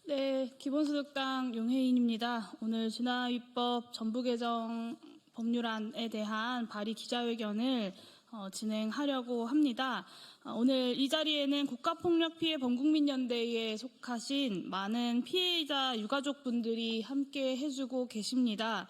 네, 기본소득당 용혜인입니다. 오늘 진화입법 전부 개정 법률안에 대한 발의 기자회견을 진행하려고 합니다. 오늘 이 자리에는 국가폭력피해 범국민연대에 속하신 많은 피해자 유가족분들이 함께 해주고 계십니다.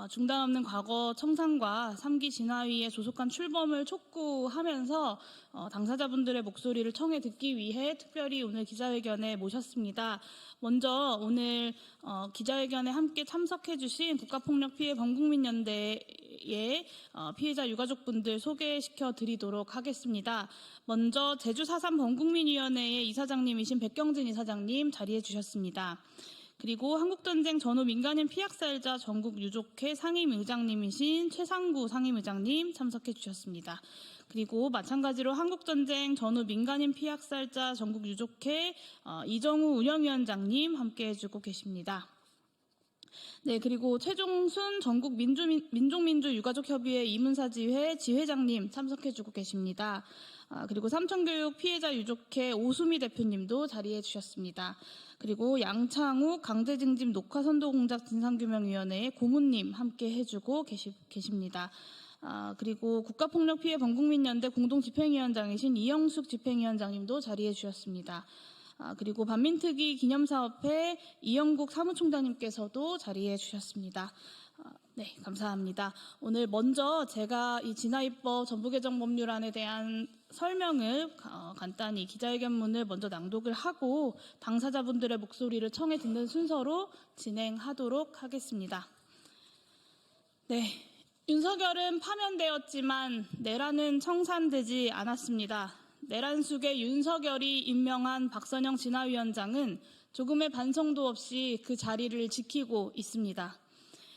중단 없는 과거 청산과 3기 진화위의 조속한 출범을 촉구하면서 당사자분들의 목소리를 청해 듣기 위해 특별히 오늘 기자회견에 모셨습니다. 먼저 오늘 기자회견에 함께 참석해 주신 국가폭력피해 범국민연대의 피해자 유가족분들 소개시켜 드리도록 하겠습니다. 먼저 제주 4.3 범국민위원회의 이사장님이신 백경진 이사장님 자리해 주셨습니다. 그리고 한국전쟁 전후 민간인 피학살자 전국유족회 상임의장님이신 최상구 상임의장님 참석해 주셨습니다. 그리고 마찬가지로 한국전쟁 전후 민간인 피학살자 전국유족회 이정우 운영위원장님 함께 해주고 계십니다. 네, 그리고 최종순 전국 민족민주유가족협의회 이문사지회 지회장님 참석해주고 계십니다. 그리고 삼천교육 피해자 유족회 오수미 대표님도 자리해 주셨습니다. 그리고 양창욱 강제징집 녹화선도공작 진상규명위원회의 고문님 함께 해주고 계십니다. 그리고 국가폭력피해 범국민연대 공동집행위원장이신 이영숙 집행위원장님도 자리해 주셨습니다. 그리고 반민특위 기념사업회 이영국 사무총장님께서도 자리해 주셨습니다. 네, 감사합니다. 오늘 먼저 제가 이 진화입법 전부개정법률안에 대한 설명을 간단히 기자회견문을 먼저 낭독을 하고 당사자분들의 목소리를 청해 듣는 순서로 진행하도록 하겠습니다. 네, 윤석열은 파면되었지만 내란은 청산되지 않았습니다. 내란 속에 윤석열이 임명한 박선영 진화위원장은 조금의 반성도 없이 그 자리를 지키고 있습니다.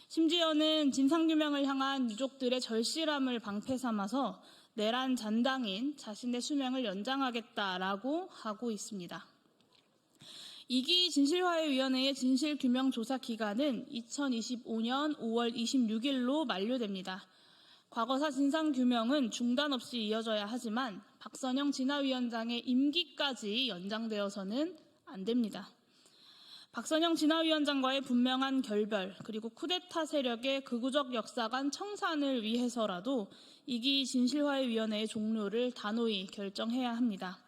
심지어는 진상규명을 향한 유족들의 절실함을 방패 삼아서 내란 잔당인 자신의 수명을 연장하겠다라고 하고 있습니다. 2기 진실화해위원회의 진실규명조사 기간은 2025년 5월 26일로 만료됩니다. 과거사 진상규명은 중단 없이 이어져야 하지만 박선영 진화위원장의 임기까지 연장되어서는 안 됩니다. 박선영 진화위원장과의 분명한 결별 그리고 쿠데타 세력의 극우적 역사관 청산을 위해서라도 2기 진실화해위원회의 종료를 단호히 결정해야 합니다.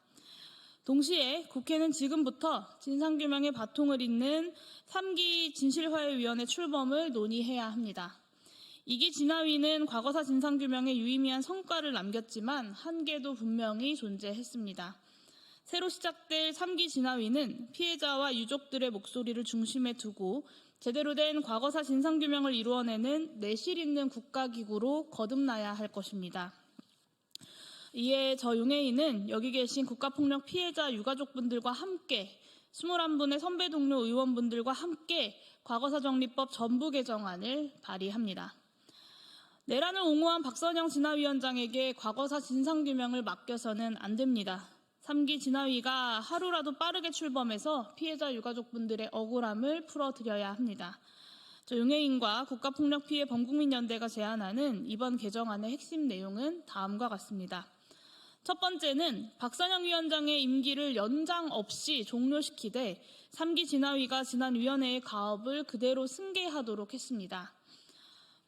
동시에 국회는 지금부터 진상규명의 바통을 잇는 3기 진실화해위원회 출범을 논의해야 합니다. 2기 진화위는 과거사 진상규명에 유의미한 성과를 남겼지만 한계도 분명히 존재했습니다. 새로 시작될 3기 진화위는 피해자와 유족들의 목소리를 중심에 두고 제대로 된 과거사 진상규명을 이루어내는 내실 있는 국가기구로 거듭나야 할 것입니다. 이에 저 용혜인은 여기 계신 국가폭력 피해자 유가족분들과 함께 21분의 선배 동료 의원분들과 함께 과거사 정리법 전부 개정안을 발의합니다. 내란을 옹호한 박선영 진화위원장에게 과거사 진상규명을 맡겨서는 안 됩니다. 3기 진화위가 하루라도 빠르게 출범해서 피해자 유가족분들의 억울함을 풀어드려야 합니다. 저 용혜인과 국가폭력피해 범국민연대가 제안하는 이번 개정안의 핵심 내용은 다음과 같습니다. 첫 번째는 박선영 위원장의 임기를 연장 없이 종료시키되 3기 진화위가 지난 위원회의 가업을 그대로 승계하도록 했습니다.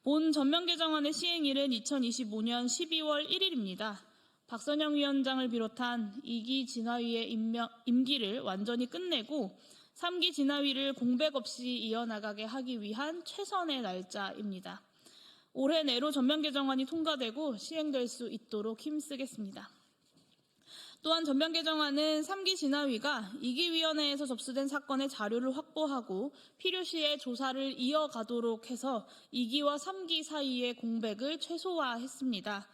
본 전면 개정안의 시행일은 2025년 12월 1일입니다. 박선영 위원장을 비롯한 2기 진화위의 임기를 완전히 끝내고 3기 진화위를 공백 없이 이어나가게 하기 위한 최선의 날짜입니다. 올해 내로 전면 개정안이 통과되고 시행될 수 있도록 힘쓰겠습니다. 또한 전면 개정안은 3기 진화위가 2기 위원회에서 접수된 사건의 자료를 확보하고 필요시에 조사를 이어가도록 해서 2기와 3기 사이의 공백을 최소화했습니다.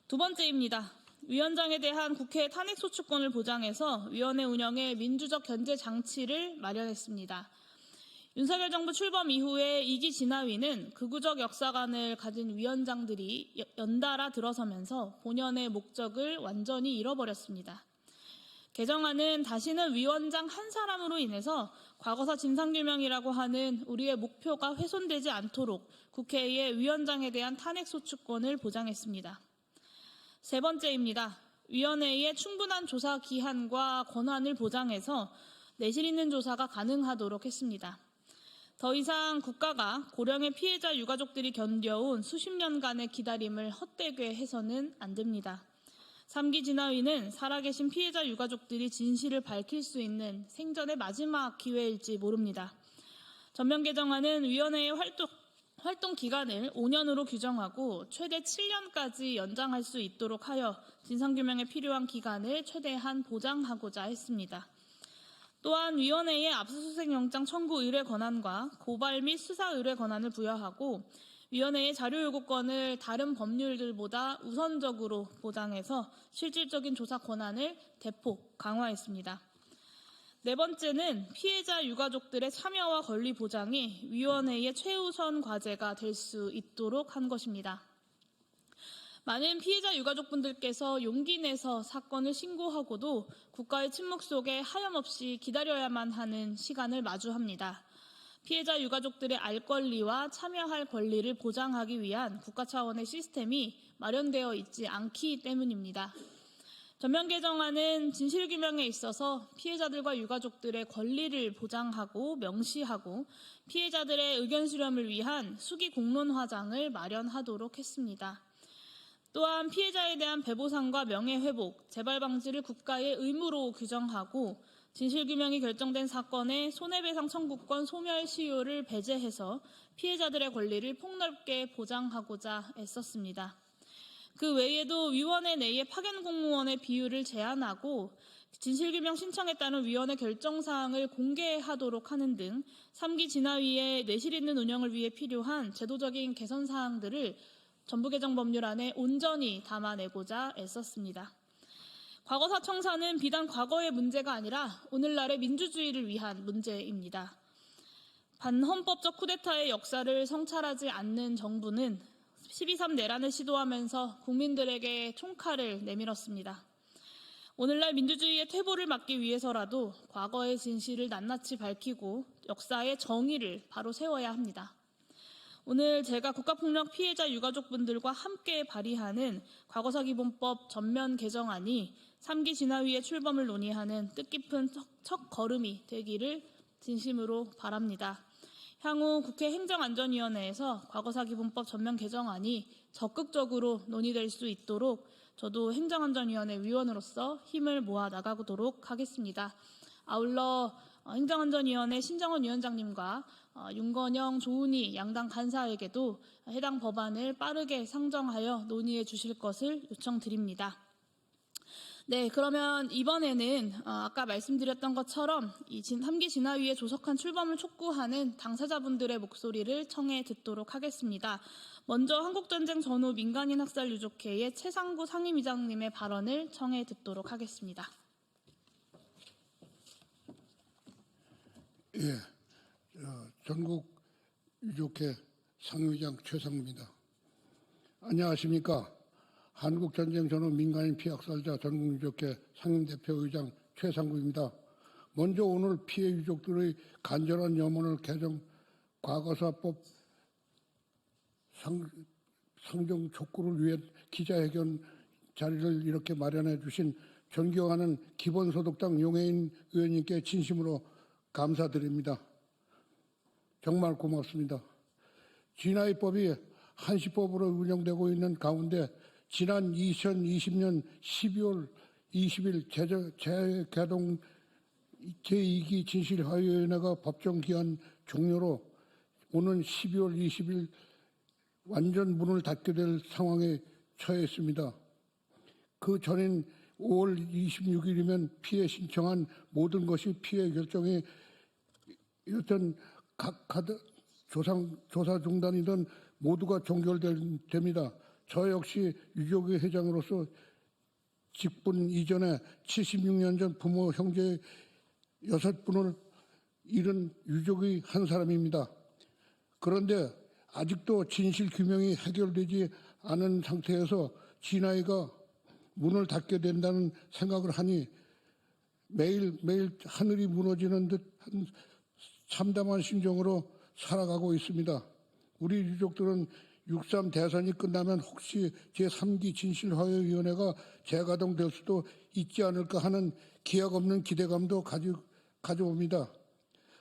두 번째입니다. 위원장에 대한 국회 탄핵소추권을 보장해서 위원회 운영에 민주적 견제 장치를 마련했습니다. 윤석열 정부 출범 이후에 2기 진화위는 극우적 역사관을 가진 위원장들이 연달아 들어서면서 본연의 목적을 완전히 잃어버렸습니다. 개정안은 다시는 위원장 한 사람으로 인해서 과거사 진상규명이라고 하는 우리의 목표가 훼손되지 않도록 국회의 위원장에 대한 탄핵소추권을 보장했습니다. 세 번째입니다. 위원회의 충분한 조사 기한과 권한을 보장해서 내실 있는 조사가 가능하도록 했습니다. 더 이상 국가가 고령의 피해자 유가족들이 견뎌온 수십 년간의 기다림을 헛되게 해서는 안 됩니다. 3기 진화위는 살아계신 피해자 유가족들이 진실을 밝힐 수 있는 생전의 마지막 기회일지 모릅니다. 전면 개정안은 위원회의 활동 기간을 5년으로 규정하고 최대 7년까지 연장할 수 있도록 하여 진상규명에 필요한 기간을 최대한 보장하고자 했습니다. 또한 위원회에 압수수색 영장 청구 의뢰 권한과 고발 및 수사 의뢰 권한을 부여하고 위원회의 자료 요구권을 다른 법률들보다 우선적으로 보장해서 실질적인 조사 권한을 대폭 강화했습니다. 네 번째는 피해자 유가족들의 참여와 권리 보장이 위원회의 최우선 과제가 될 수 있도록 한 것입니다. 많은 피해자 유가족분들께서 용기 내서 사건을 신고하고도 국가의 침묵 속에 하염없이 기다려야만 하는 시간을 마주합니다. 피해자 유가족들의 알 권리와 참여할 권리를 보장하기 위한 국가 차원의 시스템이 마련되어 있지 않기 때문입니다. 전면 개정안은 진실규명에 있어서 피해자들과 유가족들의 권리를 보장하고 명시하고 피해자들의 의견 수렴을 위한 수기 공론화장을 마련하도록 했습니다. 또한 피해자에 대한 배보상과 명예회복, 재발 방지를 국가의 의무로 규정하고 진실규명이 결정된 사건의 손해배상 청구권 소멸 시효를 배제해서 피해자들의 권리를 폭넓게 보장하고자 애썼습니다. 그 외에도 위원회 내의 파견 공무원의 비율을 제한하고 진실규명 신청에 따른 위원회 결정사항을 공개하도록 하는 등 3기 진화위의 내실 있는 운영을 위해 필요한 제도적인 개선 사항들을 전부개정 법률안에 온전히 담아내고자 애썼습니다. 과거사 청산은 비단 과거의 문제가 아니라 오늘날의 민주주의를 위한 문제입니다. 반헌법적 쿠데타의 역사를 성찰하지 않는 정부는 12.3 내란을 시도하면서 국민들에게 총칼을 내밀었습니다. 오늘날 민주주의의 퇴보를 막기 위해서라도 과거의 진실을 낱낱이 밝히고 역사의 정의를 바로 세워야 합니다. 오늘 제가 국가폭력 피해자 유가족분들과 함께 발의하는 과거사기본법 전면 개정안이 3기 진화위의 출범을 논의하는 뜻깊은 첫 걸음이 되기를 진심으로 바랍니다. 향후 국회 행정안전위원회에서 과거사기본법 전면 개정안이 적극적으로 논의될 수 있도록 저도 행정안전위원회 위원으로서 힘을 모아 나가도록 하겠습니다. 아울러 행정안전위원회 신정원 위원장님과 윤건영, 조은희 양당 간사에게도 해당 법안을 빠르게 상정하여 논의해 주실 것을 요청드립니다. 네, 그러면 이번에는 아까 말씀드렸던 것처럼 이 3기 진화위의 조속한 출범을 촉구하는 당사자분들의 목소리를 청해 듣도록 하겠습니다. 먼저 한국전쟁 전후 민간인 학살 유족회의 최상구 상임위장님의 발언을 청해 듣도록 하겠습니다. 예, 전국 유족회 상임위장 최상구입니다. 안녕하십니까. 한국전쟁 전후 민간인 피해학살자 전국유족회 상임대표의장 최상구입니다. 먼저 오늘 피해 유족들의 간절한 염원을 개정 과거사법 상정 촉구를 위해 기자회견 자리를 이렇게 마련해 주신 존경하는 기본소득당 용해인 의원님께 진심으로 감사드립니다. 정말 고맙습니다. 진화위법이 한시법으로 운영되고 있는 가운데 지난 2020년 12월 20일 재개동 제2기 진실화위원회가 법정기한 종료로 오는 12월 20일 완전 문을 닫게 될 상황에 처했습니다. 그 전인 5월 26일이면 피해 신청한 모든 것이 피해 결정이 여튼 각 조사 중단이든 모두가 종결됩니다. 저 역시 유족회 회장으로서 직분 이전에 76년 전 부모, 형제 6분을 잃은 유족의 한 사람입니다. 그런데 아직도 진실 규명이 해결되지 않은 상태에서 진화위가 문을 닫게 된다는 생각을 하니 매일매일 하늘이 무너지는 듯한 참담한 심정으로 살아가고 있습니다. 우리 유족들은 6.3 대선이 끝나면 혹시 제3기 진실화해위원회가 재가동될 수도 있지 않을까 하는 기약 없는 기대감도 가지고 가져옵니다.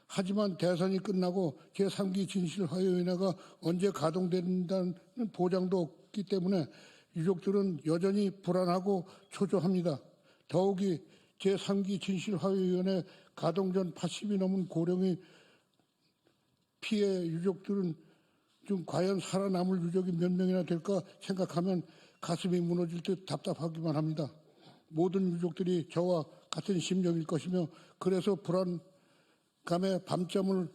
하지만 대선이 끝나고 제3기 진실화해위원회가 언제 가동된다는 보장도 없기 때문에 유족들은 여전히 불안하고 초조합니다. 더욱이 제3기 진실화해위원회 가동 전 80이 넘은 고령의 피해 유족들은 중 과연 살아남을 유족이 몇 명이나 될까 생각하면 가슴이 무너질 듯 답답하기만 합니다. 모든 유족들이 저와 같은 심정일 것이며 그래서 불안감에 밤잠을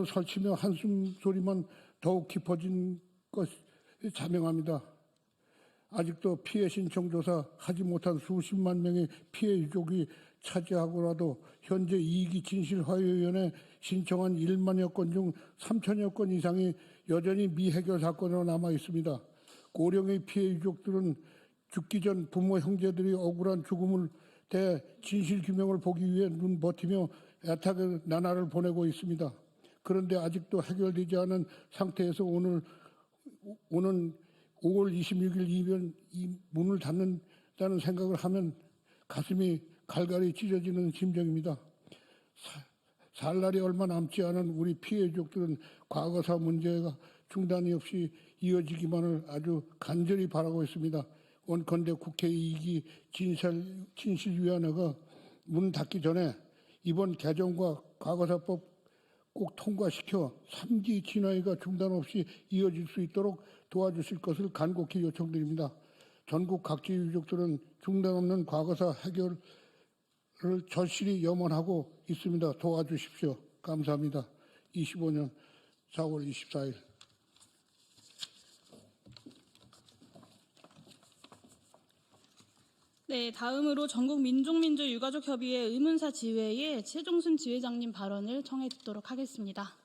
설치며 한숨 소리만 더욱 깊어진 것이 자명합니다. 아직도 피해 신청 조사 하지 못한 수십만 명의 피해 유족이 차지하고라도 현재 2기 진실화해위원회 신청한 1만여 건 중 3천여 건 이상이 여전히 미해결 사건으로 남아 있습니다. 고령의 피해 유족들은 죽기 전 부모 형제들이 억울한 죽음을 대해 진실규명을 보기 위해 눈 버티며 애타게 나날을 보내고 있습니다. 그런데 아직도 해결되지 않은 상태에서 오는 5월 26일 이면 이 문을 닫는다는 생각을 하면 가슴이 갈갈이 찢어지는 심정입니다. 살 날이 얼마 남지 않은 우리 피해 유족들은 과거사 문제가 중단이 없이 이어지기만을 아주 간절히 바라고 있습니다. 원컨대 국회 2기 진실위원회가 문 닫기 전에 이번 개정과 과거사법 꼭 통과시켜 3기 진화위가 중단 없이 이어질 수 있도록 도와주실 것을 간곡히 요청드립니다. 전국 각지 유족들은 중단 없는 과거사 해결을 절실히 염원하고 있습니다. 도와주십시오. 감사합니다. 25년 4월 24일. 네, 다음으로 전국민족민주유가족협의회 의문사 지회의 최종순 지회장님 발언을 청해 듣도록 하겠습니다.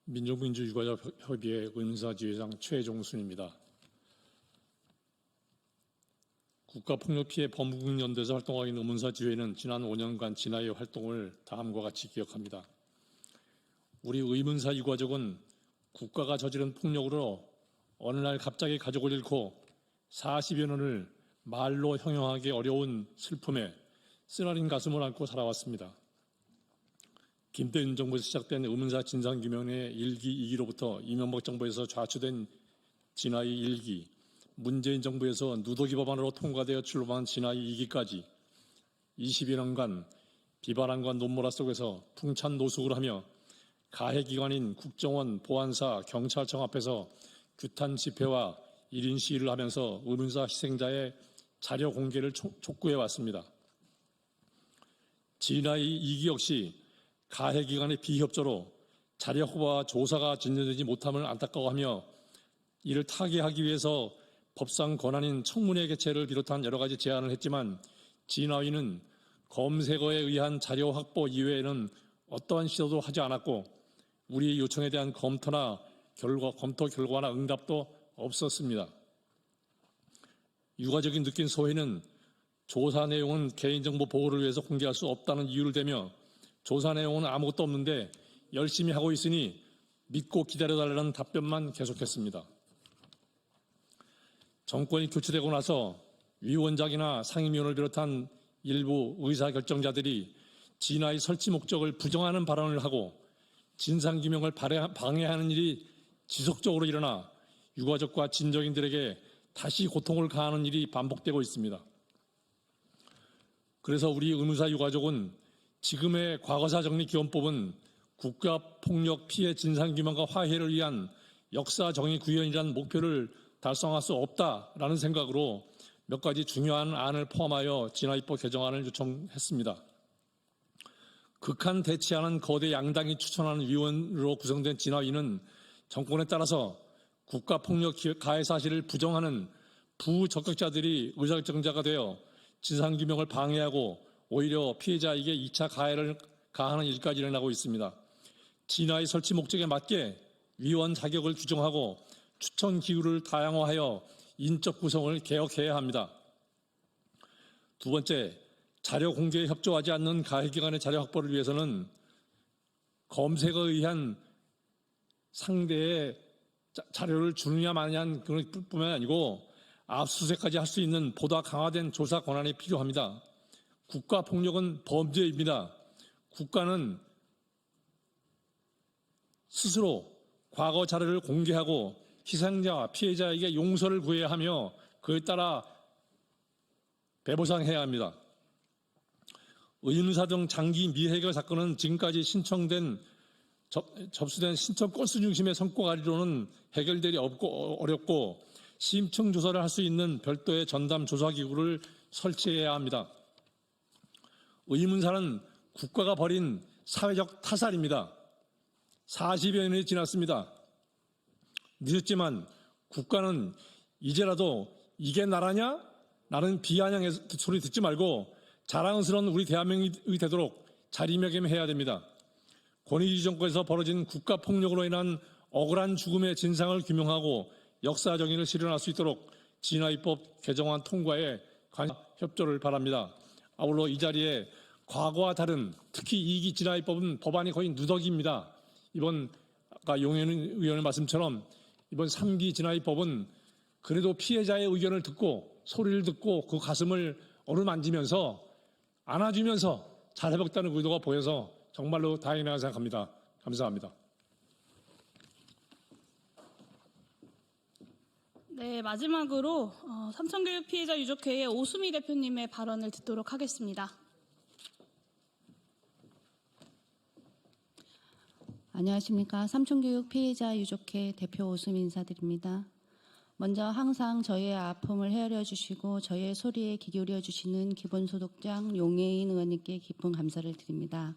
민족민주유가족협의회 의문사 지회장 최종순입니다. 국가폭력피해 범국민연대에서 활동하고 있는 의문사 지회는 지난 5년간 진화의 활동을 다음과 같이 기억합니다. 우리 의문사 유가족은 국가가 저지른 폭력으로 어느 날 갑자기 가족을 잃고 40여 년을 말로 형용하기 어려운 슬픔에 쓰라린 가슴을 안고 살아왔습니다. 김대중 정부에서 시작된 의문사 진상규명의 1기, 2기로부터 이명박 정부에서 좌초된 진화의 1기, 문재인 정부에서 누더기 법안으로 통과되어 출범한 진화의 2기까지 20여 년간 비바람과 눈보라 속에서 풍찬 노숙을 하며 가해기관인 국정원, 보안사, 경찰청 앞에서 규탄 집회와 1인 시위를 하면서 의문사 희생자의 자료 공개를 촉구해 왔습니다. 진화의 2기 역시 가해기관의 비협조로 자료 확보와 조사가 진전되지 못함을 안타까워하며 이를 타개하기 위해서 법상 권한인 청문회 개최를 비롯한 여러 가지 제안을 했지만 진화위는 검색어에 의한 자료 확보 이외에는 어떠한 시도도 하지 않았고 우리 요청에 대한 검토 결과나 응답도 없었습니다. 유가족이 느낀 소외는 조사 내용은 개인정보 보호를 위해서 공개할 수 없다는 이유를 대며 조사 내용은 아무것도 없는데 열심히 하고 있으니 믿고 기다려달라는 답변만 계속했습니다. 정권이 교체되고 나서 위원장이나 상임위원을 비롯한 일부 의사결정자들이 진화의 설치 목적을 부정하는 발언을 하고 진상규명을 방해하는 일이 지속적으로 일어나 유가족과 진정인들에게 다시 고통을 가하는 일이 반복되고 있습니다. 그래서 우리 의문사 유가족은 지금의 과거사 정리기원법은 국가폭력 피해 진상규명과 화해를 위한 역사정의구현이라는 목표를 달성할 수 없다라는 생각으로 몇 가지 중요한 안을 포함하여 진화입법 개정안을 요청했습니다. 극한 대치하는 거대 양당이 추천하는 위원으로 구성된 진화위는 정권에 따라서 국가폭력 가해 사실을 부정하는 부적격자들이 의사결정자가 되어 진상규명을 방해하고 오히려 피해자에게 2차 가해를 가하는 일까지 일어나고 있습니다. 진화의 설치 목적에 맞게 위원 자격을 규정하고 추천 기구를 다양화하여 인적 구성을 개혁해야 합니다. 두 번째, 자료 공개에 협조하지 않는 가해기관의 자료 확보를 위해서는 검색에 의한 상대의 자료를 주느냐 마느냐는 그런 뿐만 아니고 압수수색까지 할 수 있는 보다 강화된 조사 권한이 필요합니다. 국가폭력은 범죄입니다. 국가는 스스로 과거 자료를 공개하고 희생자와 피해자에게 용서를 구해야 하며 그에 따라 배보상해야 합니다. 의문사 등 장기 미해결 사건은 지금까지 접수된 신청 건수 중심의 성과가리로는 해결되기 어렵고 심층 조사를 할 수 있는 별도의 전담 조사기구를 설치해야 합니다. 의문사는 국가가 벌인 사회적 타살입니다. 40여 년이 지났습니다. 늦었지만 국가는 이제라도 이게 나라냐? 라는 비아냥의 소리 듣지 말고 자랑스러운 우리 대한민국이 되도록 자리매김해야 됩니다. 권위주의 정권에서 벌어진 국가폭력으로 인한 억울한 죽음의 진상을 규명하고 역사 정의를 실현할 수 있도록 진화입법 개정안 통과에 협조를 바랍니다. 아울러 이 자리에 과거와 다른 특히 이기 진화입법은 법안이 거의 누더기입니다. 이번 아까 용현 의원의 말씀처럼 이번 3기 진화입법은 그래도 피해자의 의견을 듣고 소리를 듣고 그 가슴을 어루만지면서 안아주면서 잘 해봤다는 의도가 보여서 정말로 다행이라고 생각합니다. 감사합니다. 네, 마지막으로 삼천교육 피해자 유족회의 오수미 대표님의 발언을 듣도록 하겠습니다. 안녕하십니까. 삼천교육 피해자 유족회 대표 오수미 인사드립니다. 먼저 항상 저희의 아픔을 헤아려 주시고 저희의 소리에 귀 기울여 주시는 기본소득장 용혜인 의원님께 깊은 감사를 드립니다.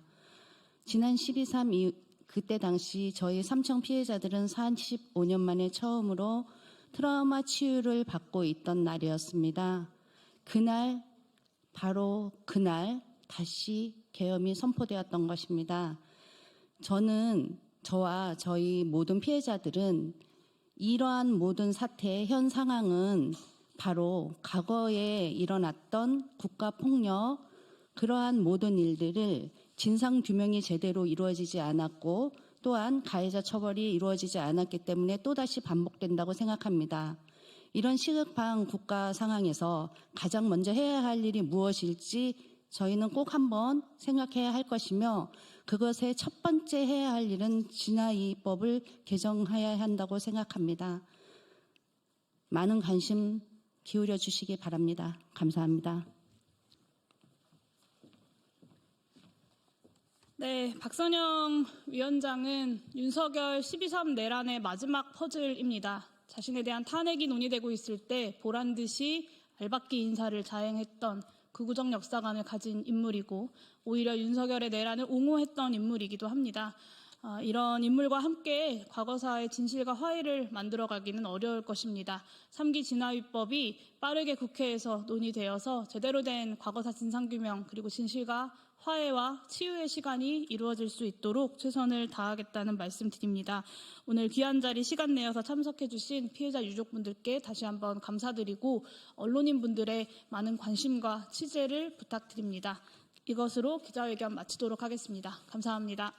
지난 12.3 그때 당시 저희 삼청 피해자들은 45년 만에 처음으로 트라우마 치유를 받고 있던 날이었습니다. 그날 바로 그날 다시 계엄이 선포되었던 것입니다. 저와 저희 모든 피해자들은 이러한 모든 사태의 현 상황은 바로 과거에 일어났던 국가폭력, 그러한 모든 일들을 진상규명이 제대로 이루어지지 않았고 또한 가해자 처벌이 이루어지지 않았기 때문에 또다시 반복된다고 생각합니다. 이런 시급한 국가 상황에서 가장 먼저 해야 할 일이 무엇일지 저희는 꼭 한번 생각해야 할 것이며 그것의 첫 번째 해야 할 일은 진화이법을 개정해야 한다고 생각합니다. 많은 관심 기울여 주시기 바랍니다. 감사합니다. 네, 박선영 위원장은 윤석열 12.3 내란의 마지막 퍼즐입니다. 자신에 대한 탄핵이 논의되고 있을 때 보란듯이 알박기 인사를 자행했던 극우적 역사관을 가진 인물이고 오히려 윤석열의 내란을 옹호했던 인물이기도 합니다. 이런 인물과 함께 과거사의 진실과 화해를 만들어가기는 어려울 것입니다. 3기 진화위법이 빠르게 국회에서 논의되어서 제대로 된 과거사 진상규명 그리고 진실과 화해와 치유의 시간이 이루어질 수 있도록 최선을 다하겠다는 말씀드립니다. 오늘 귀한 자리 시간 내어서 참석해 주신 피해자 유족분들께 다시 한번 감사드리고 언론인분들의 많은 관심과 취재를 부탁드립니다. 이것으로 기자회견 마치도록 하겠습니다. 감사합니다.